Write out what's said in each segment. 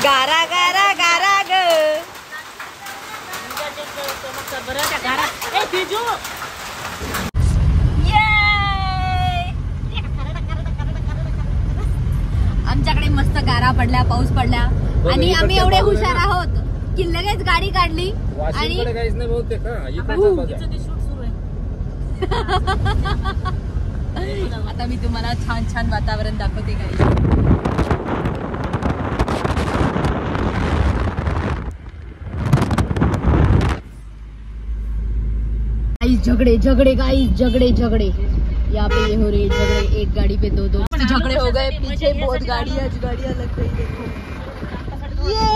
गारा गारा गारा ग आमच्याकडे मस्त गारा पडल्या, पाऊस पडला आणि आम्ही एवढे हुशार आहोत की लगेच गाडी काढली आणि आता मी तुम्हाला छान छान वातावरण दाखवते गाडी. झगड़े झगड़े गाइस, झगड़े झगड़े यहाँ पे ये हो रहे झगड़े. एक गाड़ी पे दो झगड़े हो गए. पीछे बहुत गाड़ियाँ लग गई. देखो ये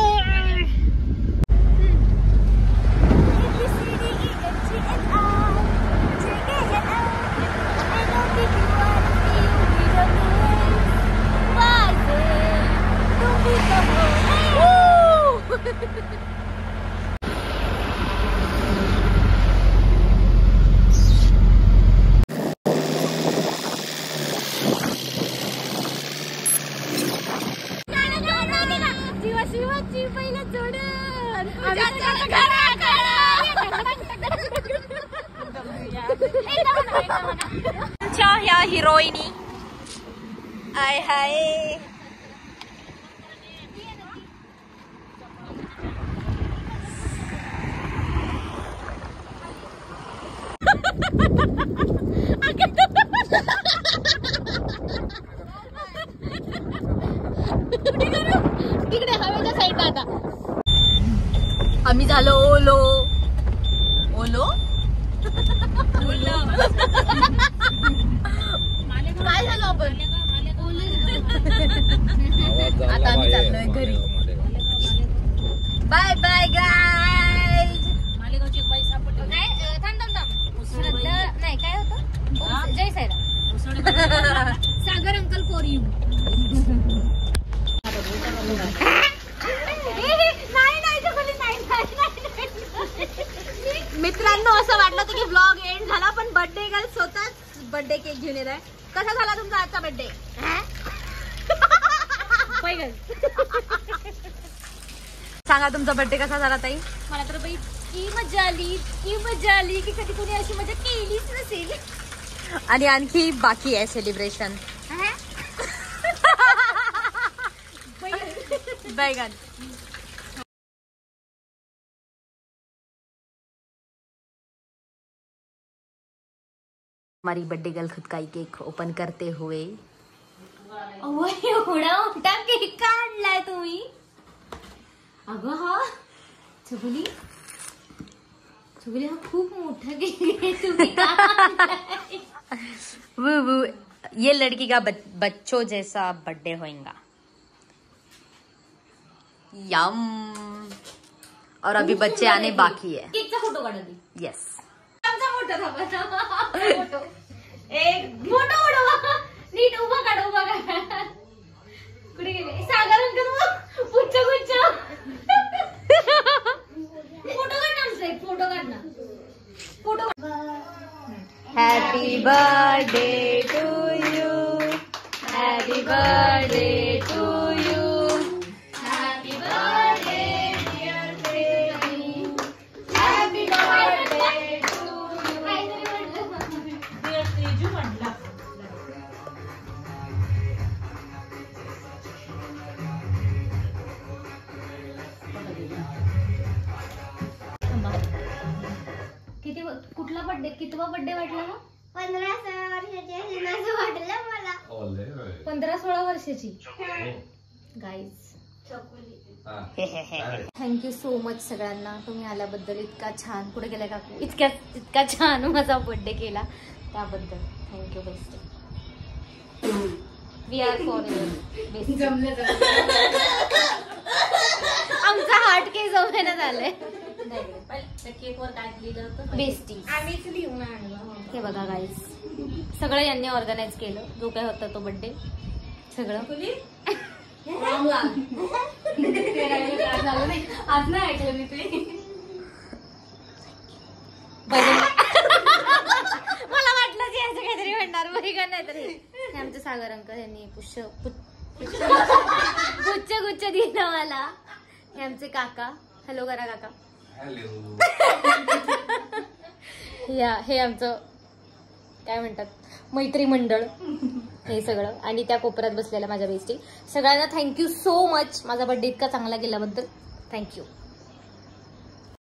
ह्या हिरोईनी आय हाय. तिकडे हवेच्या साईडला आता आम्ही झालो ओलो ओलो काय झालं आपण आता आम्ही चाललोय घरी. Bye bye guys. मालेगावची एक बाई सापडली. नाही थांब नाही काय होतं. जय साईराम. सागर अंकल फॉर यू. मित्रांनो असं वाटलं होतं की व्लॉग एंड झाला पण बर्थडे गर्ल स्वतःच बर्थडे केक घेऊन येत आहे. कसा झाला तुमचा आजचा बर्थडे? सांगा तुमचा बर्थडे कसा झाला ताई? मला तर बाई इतकी मजा आली की कधी कोणी अशी मजा केलीच नसेल. आणि आणखी बाकी आहे सेलिब्रेशन. बैगन. हमारी बर्थडे गर्ल खुद का केक ओपन करते हुए. एवढा मोठा केक काढलाय तुम्ही? अगं हा छकुली हा खूप मोठा केक आहे. तुम्ही वो ये लड़की का बच्चों जैसा बर्थडे होएगा. यम. और अभी बच्चे आने बाकी है. केकचा फोटो काढा. यस. फोटो एक फोटो नीट उभा काढ. कुठे गेले सागर अंकल? पुच्छ फोटो काढ ना. एक फोटो काढ ना. Photo. Happy birthday to you. Happy birthday to you. Happy birthday dear baby. Happy birthday to you. Dear Teju म्हटला. किती कुठला बर्थडे कितवा बर्थडे वाटला मग? 15 वर्षाची वाटलं मला. 15-16 वर्षाची. गाईज थँक्यू सो मच सगळ्यांना. तुम्ही आल्याबद्दल. इतका छान. पुढे गेलाय काकू. इतका छान माझा बर्थडे केला त्याबद्दल thank you. Best. We are for आमचा हार्ट के जमेना झालंय. केकवर काय लिहिलं होतं? बेस्टी. आम्हीच लिहून आणलं. हे बघा गाईज सगळं यांनी ऑर्गनाइज केलं. जो काय होता तो बर्थडे सगळं. आज नाही ऐकलं मी ते. ठिकाण नाही तर हे आमचे सागर अंकल यांनी गुच्छ दिलं मला. हे आमचे काका. हॅलो करा काका. हॅलो. हे आमचं काय म्हणतात मैत्री मंडळ. हे सगळं आणि त्या कोपऱ्यात बसलेल्या माझ्या बेस्टी. सगळ्यांना थँक्यू सो मच माझा बर्थडे इतका चांगला गेल्याबद्दल. थँक्यू.